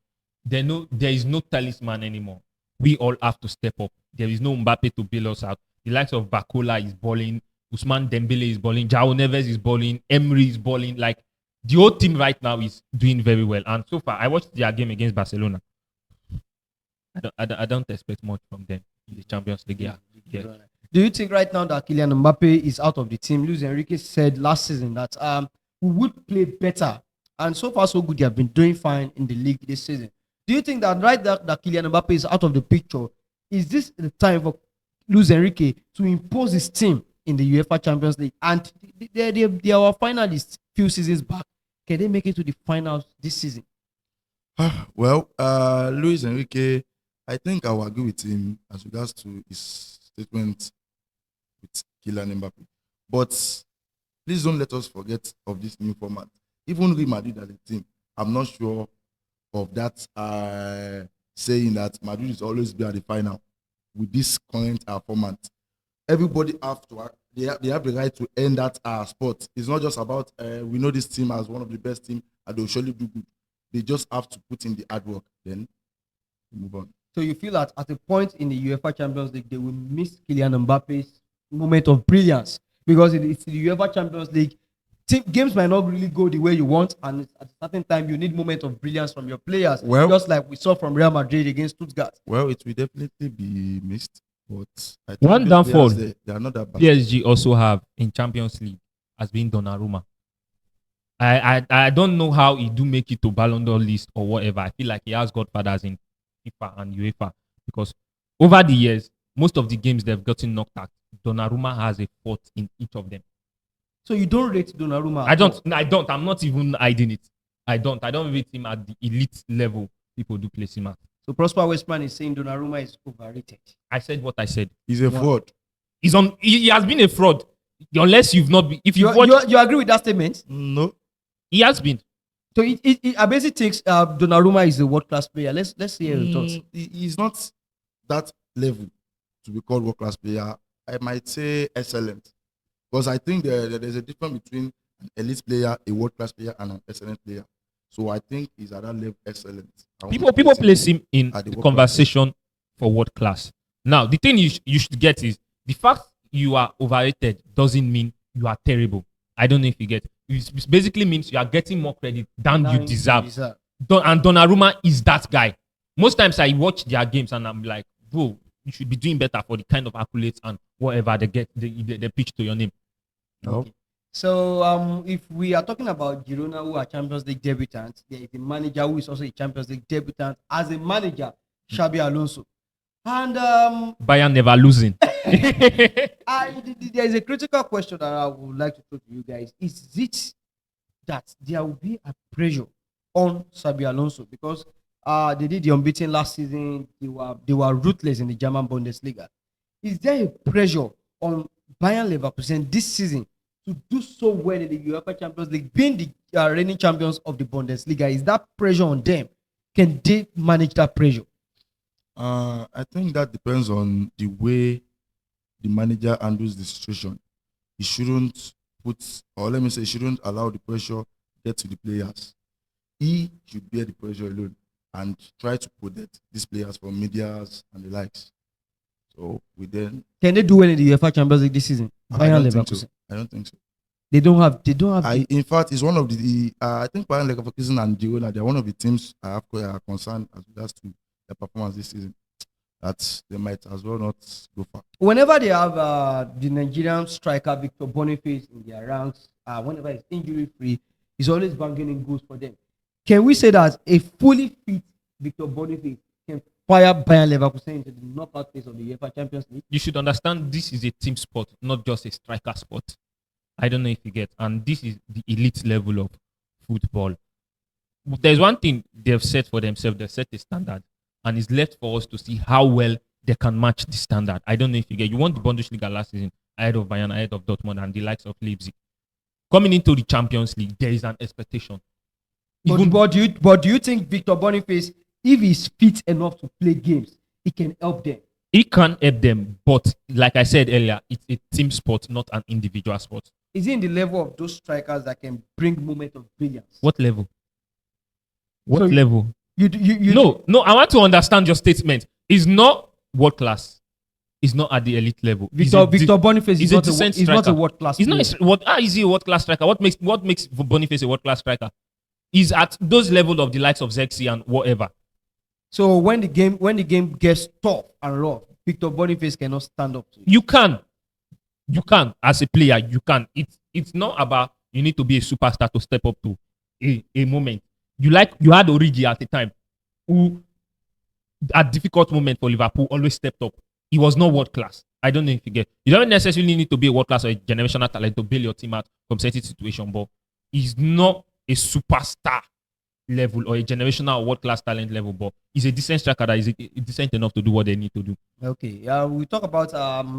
S1: there is no talisman anymore. We all have to step up. There is no Mbappe to bail us out. The likes of Bakola is balling, Ousmane Dembele is balling, João Neves is balling, Emery is balling. Like The whole team right now is doing very well. And so far, I watched their game against Barcelona. I don't expect much from them in the Champions League. Yeah.
S3: Do you think right now that Kylian Mbappe is out of the team? Luis Enrique said last season that we would play better, and so far so good. They have been doing fine in the league this season. Do you think that right now that Kylian Mbappe is out of the picture, is this the time for Luis Enrique to impose his team in the UEFA Champions League? And they are finalists few seasons back. Can they make it to the finals this season?
S2: Well, Luis Enrique, I think I will agree with him as regards to his statement with Kylian Mbappe. But please don't let us forget of this new format. Even Real Madrid as a team, I'm not sure of that saying that Madrid is always be at the final with this current format. Everybody they have the right to end that sport. It's not just about we know this team as one of the best teams and they'll surely do good. They just have to put in the hard work, then move on.
S3: So you feel that at a point in the UEFA Champions League, they will miss Kylian Mbappe's moment of brilliance because it's the UEFA Champions League. Games might not really go the way you want, and at a certain time, you need moment of brilliance from your players, just like we saw from Real Madrid against Stuttgart.
S2: Well, it will definitely be missed, but I think
S1: one downfall
S2: they are not that bad.
S1: PSG also have in Champions League has been Donnarumma. I don't know how he do make it to Ballon d'Or list or whatever. I feel like he has godfathers in FIFA and UEFA because over the years, most of the games they've gotten knocked out, Donnarumma has a fault in each of them.
S3: So you don't rate Donnarumma?
S1: I don't. I'm not even hiding it. I don't rate him at the elite level people do place him at.
S3: So Prosper Westman is saying Donnarumma is overrated.
S1: I said what I said.
S2: He's a fraud.
S1: He has been a fraud. Unless you've not been. If you
S3: agree with that statement?
S2: No.
S1: He has been.
S3: So I basically think Donnarumma is a world-class player. Let's hear your thoughts.
S2: He's not that level to be called world-class player. I might say excellent. Because I think there's a difference between an elite player, a world-class player, and an excellent player. So I think he's at that level excellent.
S1: People place him in the conversation for world-class. Now, the thing you should get is the fact you are overrated doesn't mean you are terrible. I don't know if you get it. It basically means you are getting more credit than you deserve. And Donnarumma is that guy. Most times I watch their games and I'm like, bro, you should be doing better for the kind of accolades and whatever they pitch to your name.
S3: Okay. So if we are talking about Girona, who are Champions League debutants, there is a manager who is also a Champions League debutant as a manager, Xabi Alonso. And
S1: Bayern never losing.
S3: There is a critical question that I would like to throw to you guys. Is it that there will be a pressure on Xabi Alonso because they did the unbeaten last season? They were ruthless in the German Bundesliga. Is there a pressure on Bayer Leverkusen this season to do so well in the UEFA Champions League, being the reigning champions of the Bundesliga? Is that pressure on them? Can they manage that pressure?
S2: I think that depends on the way the manager handles the situation. He shouldn't he shouldn't allow the pressure get to the players. He should bear the pressure alone and try to protect these players from medias and the likes. So
S3: can they do well in the UEFA Champions League this season?
S2: I don't think so.
S3: They don't have.
S2: In fact, it's one of the. I think Bayer Leverkusen and Girona, they're one of the teams I have concerned as regards to their performance this season. That they might as well not go far.
S3: Whenever they have the Nigerian striker Victor Boniface in their ranks, whenever he's injury free, he's always banging in goals for them. Can we say that a fully fit Victor Boniface can fire Bayer Leverkusen into the knockout phase of the UEFA Champions League?
S1: You should understand this is a team sport, not just a striker sport. I don't know if you get, and this is the elite level of football. There's one thing they've set for themselves. They've set a standard, and it's left for us to see how well they can match the standard. I don't know if you get. You won the Bundesliga last season ahead of Bayern, ahead of Dortmund, and the likes of Leipzig. Coming into the Champions League, there is an expectation.
S3: But do you think Victor Boniface, if he's fit enough to play games, he can help them?
S1: He can help them, but like I said earlier, it's a team sport, not an individual sport.
S3: Is he in the level of those strikers that can bring moment of brilliance?
S1: What level? What level?
S3: You
S1: No, I want to understand your statement. It's not world class. He's not at the elite level.
S3: Victor Boniface is
S1: a
S3: not
S1: decent
S3: he's not a
S1: striker.
S3: world class.
S1: He's not. How is he a world class striker? What makes Boniface a world class striker? He's at those level of the likes of Zexi and whatever.
S3: So when the game gets tough and rough, Victor Boniface cannot stand up to it.
S1: You can as a player. You can. It's not about you need to be a superstar to step up to a moment. You had Origi at the time, who at difficult moment for Liverpool always stepped up. He was not world class. I don't know if you get. You don't necessarily need to be a world class or a generational talent to bail your team out from certain situation, but he's not a superstar level or a generational world class talent level, but he's a decent striker that is decent enough to do what they need to do.
S3: Okay, we talk about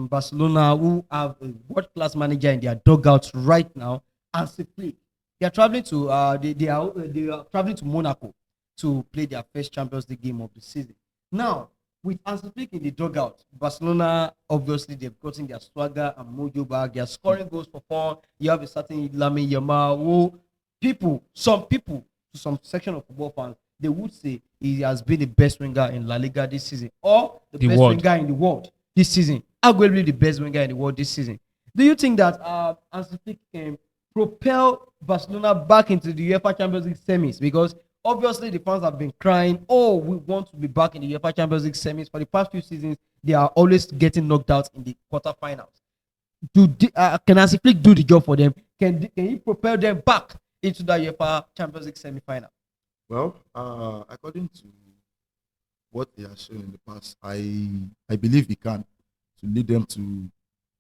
S3: Barcelona, who have a world class manager in their dugouts right now, and Flick. They are traveling to they are traveling to Monaco to play their first Champions League game of the season. Now, with Hansi Flick in the dugout, Barcelona, obviously, they've gotten their swagger and mojo back. They are scoring goals for fun. You have a certain Lamine Yamal, who some section of football fans, they would say he has been the best winger in La Liga this season, or the best winger in the world this season. Arguably the best winger in the world this season. Do you think that Hansi Flick can propel Barcelona back into the UEFA Champions League semis? Because obviously the fans have been crying, oh, we want to be back in the UEFA Champions League semis. For the past few seasons, they are always getting knocked out in the quarterfinals. Can Hansi Flick do the job for them? Can he propel them back into the UEFA Champions League semi-final?
S2: Well, according to what he has shown in the past, I believe he can to lead them to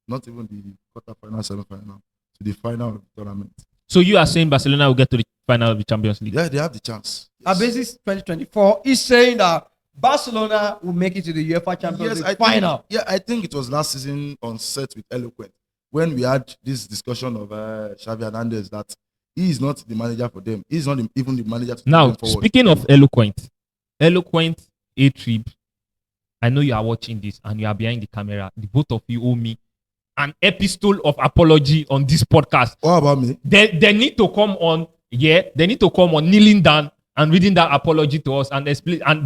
S2: not even the quarterfinal, semi-final, to the final of the tournament.
S1: So you are saying Barcelona will get to the final of the Champions League?
S2: Yeah, they have the chance.
S3: Yes. Basis 2024 is saying that Barcelona will make it to the UEFA Champions League final.
S2: I think it was last season on set with Eloquent when we had this discussion of Xavi Hernandez that he is not the manager for them. He's not even the manager to
S1: now,
S2: take them forward.
S1: Speaking of Eloquent, A-Trib, I know you are watching this and you are behind the camera. The both of you owe me an epistle of apology on this podcast.
S2: What about me?
S1: They need to come on, they need to come on kneeling down and reading that apology to us and explain and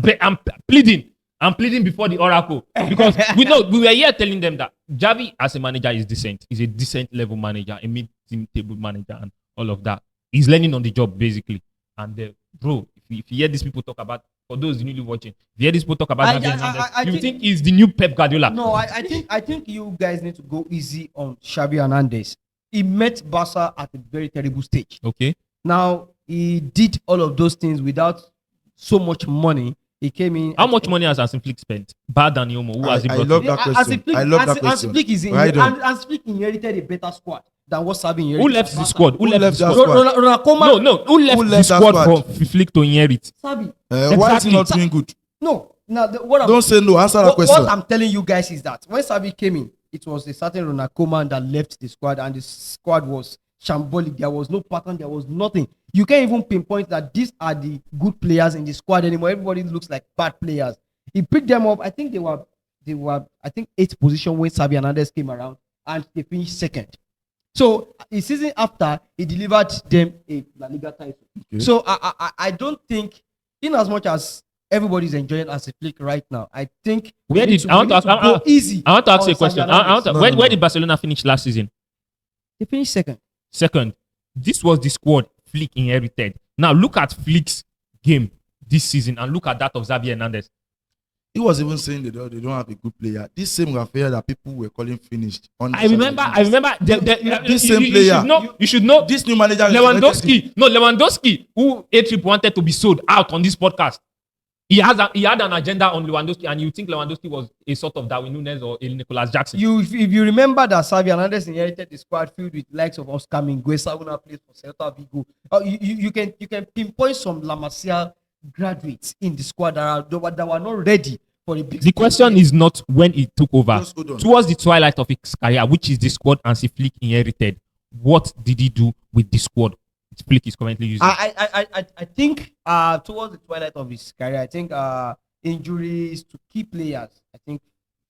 S1: I'm pleading before the oracle because we were here telling them that Xavi as a manager is decent. He's a decent level manager, a mid-team table manager, and all of that. He's learning on the job basically. And bro, if you hear these people talk about, for those newly watching, if you hear these people talk about Xavi Hernandez, you think he's the new Pep Guardiola?
S3: No, I think you guys need to go easy on Xabi Hernandez. He met Barca at a very terrible stage.
S1: Okay.
S3: Now he did all of those things without so much money. He came in.
S1: How much money has Hansi Flick spent? Bad than Yomo, who has he brought?
S2: I love that question. I love that question.
S3: Hansi Flick inherited a better squad than what Xabi inherited.
S1: Who left the squad? Who left the
S3: squad?
S1: No. Who left the squad for Flick to inherit?
S3: Xabi.
S2: Why is he not doing good?
S3: No. Now,
S2: don't say no. Answer that question.
S3: What I'm telling you guys is that when Xabi came in, it was a certain Ronald Koeman that left the squad, and the squad was shambolic. There was no pattern. There was nothing. You can't even pinpoint that these are the good players in the squad anymore. Everybody looks like bad players. He picked them up. I think they were 8th position when Xabi Hernandez came around, and they finished 2nd. So the season after, he delivered them a La Liga title. Okay. So I don't think, in as much as everybody's enjoying as a Flick right now, I think
S1: I want to ask you a question. Where did Barcelona finish last season?
S3: They finished 2nd.
S1: Second. This was the squad Flick inherited. Now look at Flick's game this season and look at that of Xavi Hernandez.
S2: He was even saying they don't have a good player. This same Rafael that people were calling finished.
S1: I remember.
S2: This same player.
S1: You should know.
S2: This new manager.
S1: Lewandowski, who A-Trib wanted to be sold out on this podcast. He had an agenda on Lewandowski, and you think Lewandowski was a sort of Darwin Núñez or a Nicolas Jackson.
S3: If you remember that Xavi Hernandez inherited the squad filled with likes of Oscar Mingueza, who now plays for Celta Vigo. You can pinpoint some La Masia graduates in the squad that were not ready for the big.
S1: The question is not when he took over. Towards the twilight of his career, which is the squad Hansi Flick inherited, what did he do with the squad Flick is currently using?
S3: I think towards the twilight of his career, I think injuries to key players, I think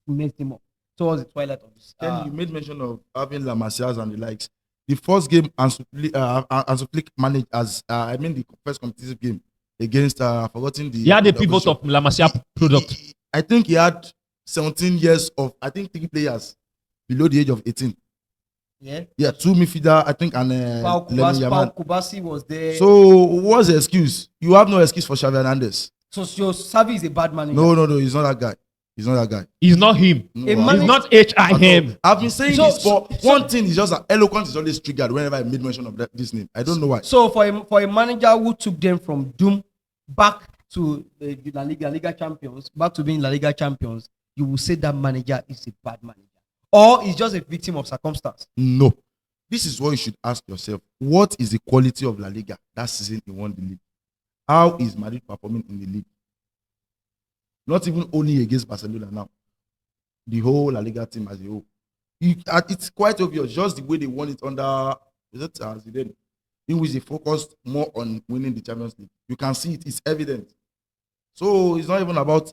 S3: messed him up towards the twilight of his.
S2: Then you made mention of having La Masias and the likes. The first game Hansi Flick managed as the first competitive game against forgotten the.
S1: He had a pivot of La Masia product.
S2: I think he had 17 years of, I think, 3 players below the age of 18.
S3: Yeah.
S2: Yeah, 2 midfielder, I think, and
S3: Pau
S2: Lemmy Yaman.
S3: Kubasi was there.
S2: So what's the excuse? You have no excuse for Xavi Hernandez.
S3: So Xavi is a bad manager.
S2: No, he's not that guy. He's not that guy.
S1: He's not him.
S2: No,
S3: A
S1: He's
S3: man-
S1: not HIM.
S2: I've been saying
S3: So-
S2: this, but one thing is just that eloquence is always triggered whenever I made mention of this name. I don't know why.
S3: So for a manager who took them from doom back to the La Liga champions, back to being La Liga champions, you will say that manager is a bad manager, or is just a victim of circumstance.
S2: No. This is what you should ask yourself. What is the quality of La Liga that season he won the league? How is Madrid performing in the league? Not even only against Barcelona now. The whole La Liga team as a whole. It's quite obvious, just the way they won it under Zidane, in which they focused more on winning the Champions League. You can see it, it's evident. So it's not even about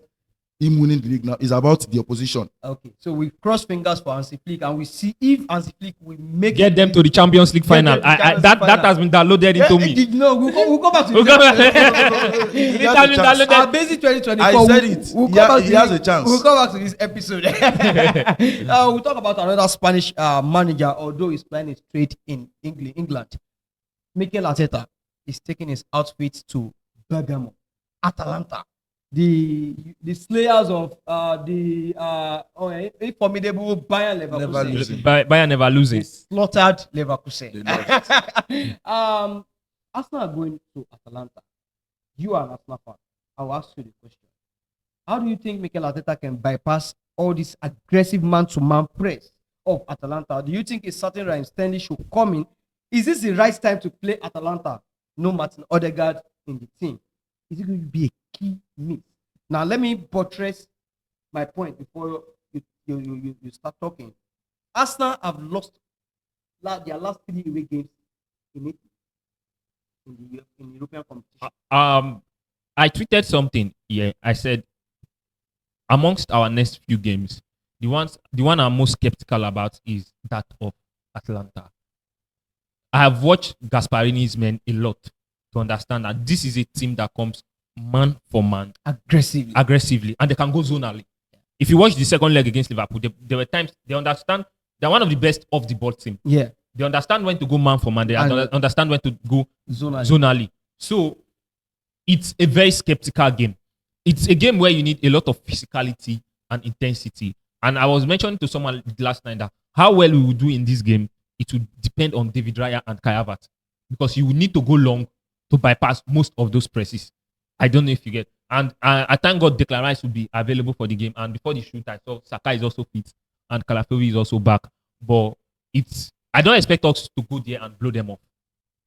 S2: him winning the league now, it's about the opposition.
S3: Okay, so we cross fingers for Hansi Flick, and we see if Hansi Flick will make
S1: Get them to the Champions League
S3: Get them
S1: final.
S3: to the Champions
S1: That
S3: League
S1: has been downloaded
S3: Yeah,
S1: into me.
S3: No, we'll come back to
S1: We'll
S3: this.
S1: come back.
S2: He has a chance.
S3: Our basic 2024.
S2: I said it.
S3: We'll
S2: He
S3: come
S2: ha-
S3: back
S2: he
S3: to
S2: has
S3: this-
S2: a chance.
S3: We'll come back to this episode. We'll talk about another Spanish manager, although he's playing straight in England. Mikel Arteta is taking his outfit to Bergamo, Atalanta, the slayers of the formidable Bayer
S2: Never
S3: Leverkusen.
S2: losing.
S1: Bayern never
S3: They
S1: losing.
S3: slaughtered Leverkusen.
S2: They lost.
S3: Arsenal are going to Atalanta. You are an Arsenal fan. I will ask you the question. How do you think Mikel Arteta can bypass all this aggressive man-to-man press of Atalanta? Do you think a certain Ryan Stanley should come in? Is this the right time to play Atalanta? No Martin Odegaard in the team. Is it going to be a key miss? Now, let me buttress my point before you start talking. Arsenal have lost their last 3 away games in Italy, in European competition.
S1: I tweeted something here. I said, amongst our next few games, the one I'm most skeptical about is that of Atlanta. I have watched Gasparini's men a lot to understand that this is a team that comes man for man aggressively, and they can go zonally. If you watch the second leg against Liverpool, there were times they understand they're one of the best off the ball team.
S3: Yeah,
S1: They understand when to go man for man. They
S3: And-
S1: understand when to go
S3: zonally.
S1: zonally. So it's a very skeptical game. It's a game where you need a lot of physicality and intensity. And I was mentioning to someone last night that how well we will do in this game, it will depend on David Raya and Kai Havertz, because you will need to go long to bypass most of those presses. I don't know if you get. And I thank God Declan Rice will be available for the game. And before the shoot, I saw Saka is also fit and Calafiori is also back. But I don't expect us to go there and blow them off.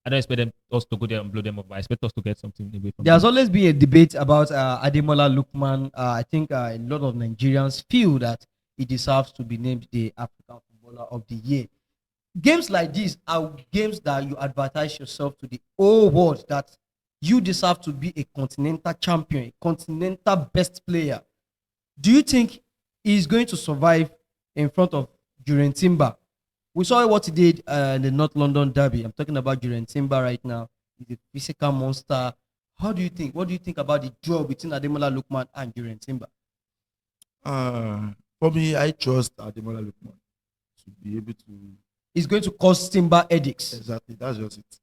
S1: I don't expect us to go there and blow them up, but I expect us to get something away from
S3: There's
S1: them.
S3: always been a debate about Ademola Lookman. I think a lot of Nigerians feel that he deserves to be named the African Footballer of the Year. Games like these are games that you advertise yourself to the whole world that you deserve to be a continental champion, a continental best player. Do you think he's going to survive in front of Jurgen Timber? We saw what he did in the North London derby. I'm talking about Jurgen Timber right now. He's a physical monster. What do you think about the duel between Ademola Lookman and Jurgen Timber?
S2: For me, I trust Ademola Lookman to be able to.
S3: It's going to cause Timber headaches.
S2: Exactly, that's just it.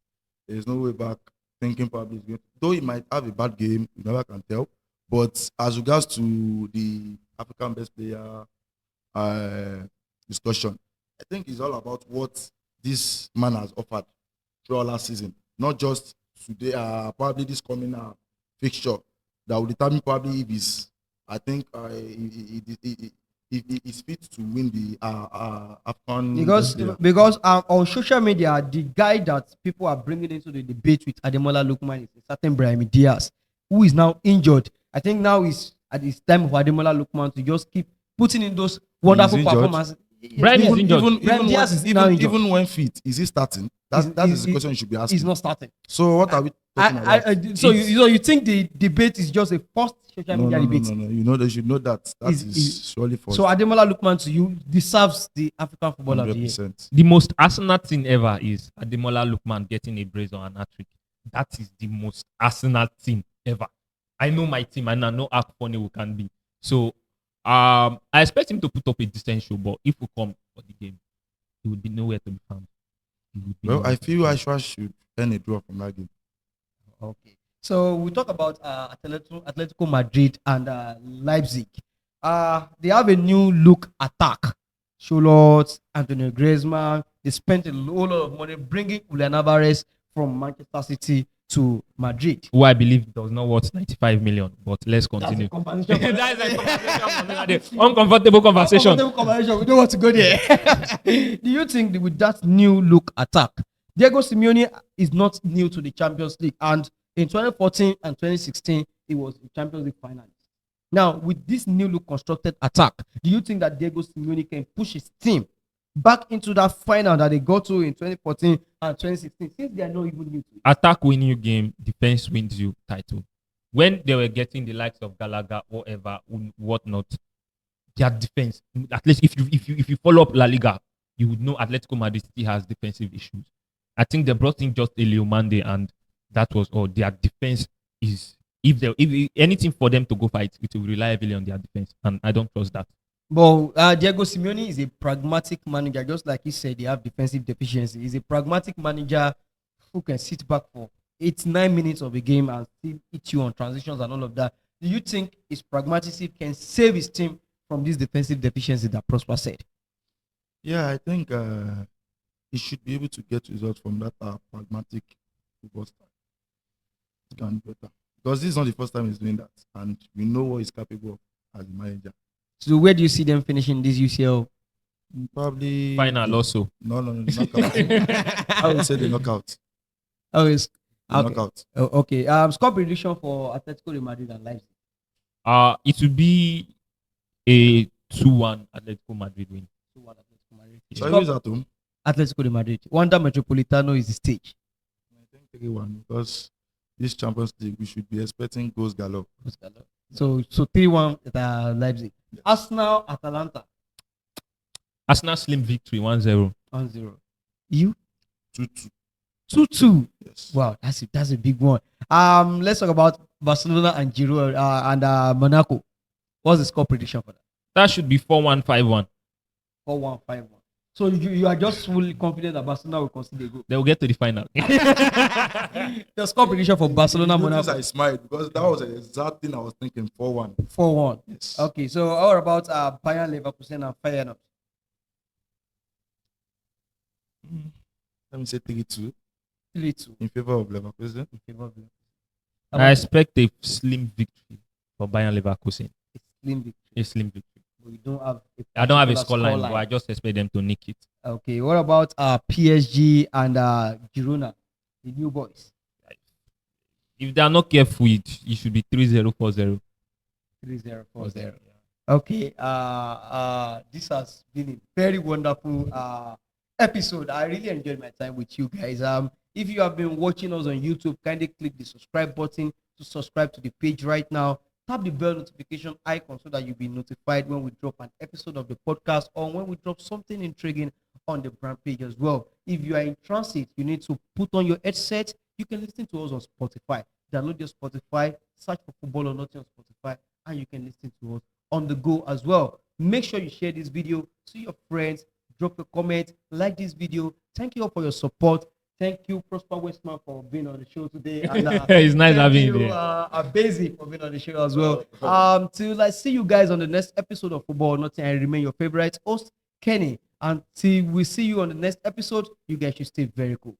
S2: There's no way back. Thinking probably is going. Though he might have a bad game, you never can tell. But as regards to the African best player discussion, I think it's all about what this man has offered throughout last season. Not just today, probably this coming fixture that will determine probably if he's. I think he's fit to win the Afghan.
S3: Because on social media, the guy that people are bringing into the debate with Ademola Lookman is a certain Brahim Diaz, who is now injured. I think now is at this time for Ademola Lookman to just keep putting in those wonderful
S2: injured?
S3: performances.
S1: Brahim is injured.
S3: Brahim Diaz is now injured.
S2: Even when fit, is he starting? That is the question you should be asking.
S3: He's not starting.
S2: So what are we talking about?
S3: So you think the debate is just a first social media debate?
S2: No. You know, they should know that is surely false.
S3: So Ademola Lookman to you deserves the African Footballer of the Year.
S2: 100%.
S1: The most Arsenal thing ever is Ademola Lookman getting a brace on an hat-trick. That is the most Arsenal thing ever. I know my team and I know how funny we can be. So I expect him to put up a decent show, but if we come for the game, he would be nowhere to be found. He would be
S2: Well,
S1: nowhere
S2: I
S1: to be
S2: feel
S1: found.
S2: Ashwa should earn a draw from that game.
S3: Okay. So we talk about Atletico Madrid and Leipzig. They have a new look attack. Charlotte, Antonio Griezmann. They spent a whole lot of money bringing Julian Alvarez from Manchester City to Madrid.
S1: Who I believe does not worth 95 million, but let's continue.
S3: That's
S1: That is a conversation. Uncomfortable conversation.
S3: We don't want to go there. Do you think that with that new look attack, Diego Simeone is not new to the Champions League, and in 2014 and 2016 he was the Champions League finalist. Now, with this new look constructed attack, do you think that Diego Simeone can push his team back into that final that they got to in 2014 and 2016, since they are not even new to it?
S1: Attack win you game, defense wins you title. When they were getting the likes of Gallagher, whatever, whatnot, their defense, at least if you follow up La Liga, you would know Atletico Madrid still has defensive issues. I think they brought in just Elio Mande, and that was all. Their defense is, if anything for them to go fight, it will rely heavily on their defense, and I don't trust that.
S3: But Diego Simeone is a pragmatic manager, just like he said, they have defensive deficiency. He's a pragmatic manager who can sit back for 89 minutes of a game and still hit you on transitions and all of that. Do you think his pragmatism can save his team from this defensive deficiency that Prosper said?
S2: Yeah, I think he should be able to get results from that pragmatic football style. It can be better. Because this is not the first time he's doing that. And we know what he's capable of as a manager.
S3: So where do you see them finishing this UCL?
S2: Probably
S1: Final also.
S2: No, the knockout. I would say the knockout.
S3: Oh, it's
S2: The
S3: okay.
S2: knockout.
S3: Oh, okay. Score prediction for Atletico de Madrid and Leipzig.
S1: It would be a 2-1 Atletico Madrid win.
S3: 2-1 Atletico Madrid.
S2: So who's at home?
S3: Atletico de Madrid. Wanda Metropolitano is the stage.
S2: I think 3-1 because this Champions League we should be expecting goals galore.
S3: So 3-1 Leipzig. Arsenal, Atalanta.
S1: Arsenal slim victory 1-0.
S3: 1-0. You?
S2: 2-2.
S3: 2-2.
S2: Yes.
S3: Wow, that's a big one. Let's talk about Barcelona and Girona and Monaco. What's the score prediction for that?
S1: That should be 4-1, 5-1.
S3: 4-1, 5-1. So you are just fully confident that Barcelona will concede a goal.
S1: They will get to the final.
S3: The score prediction for Barcelona, Monaco.
S2: I smiled because that was the exact thing I was thinking. 4-1.
S3: 4-1.
S2: Yes.
S3: Okay, so how about Bayer Leverkusen and Feyenoord?
S2: Let me say 3-2
S3: 3-2
S2: in favor of Leverkusen.
S3: in favor of Leverkusen.
S1: I expect a slim victory for Bayern Leverkusen.
S3: It's slim victory.
S1: A slim victory.
S3: But you don't have
S1: I don't have a
S3: particular
S1: scoreline, but I just expect them to nick it.
S3: Okay, what about PSG and Girona, the new boys?
S1: If they are not careful, it should be 3-0, 4-0.
S3: 3-0, 4-0. Okay, this has been a very wonderful episode. I really enjoyed my time with you guys. If you have been watching us on YouTube, kindly click the subscribe button to subscribe to the page right now. Tap the bell notification icon so that you'll be notified when we drop an episode of the podcast or when we drop something intriguing on the brand page as well. If you are in transit, you need to put on your headset. You can listen to us on Spotify. Download your Spotify, search for Football or Nothing on Spotify, and you can listen to us on the go as well. Make sure you share this video to your friends, drop a comment, like this video. Thank you all for your support. Thank you, Prosper Westman, for being on the show today. And,
S1: It's nice having you
S3: there.
S1: there.
S3: Basic for being on the show as well. Till see you guys on the next episode of Football or Nothing, I remain your favorite host, Kenny. Until we see you on the next episode, you guys should stay very cool.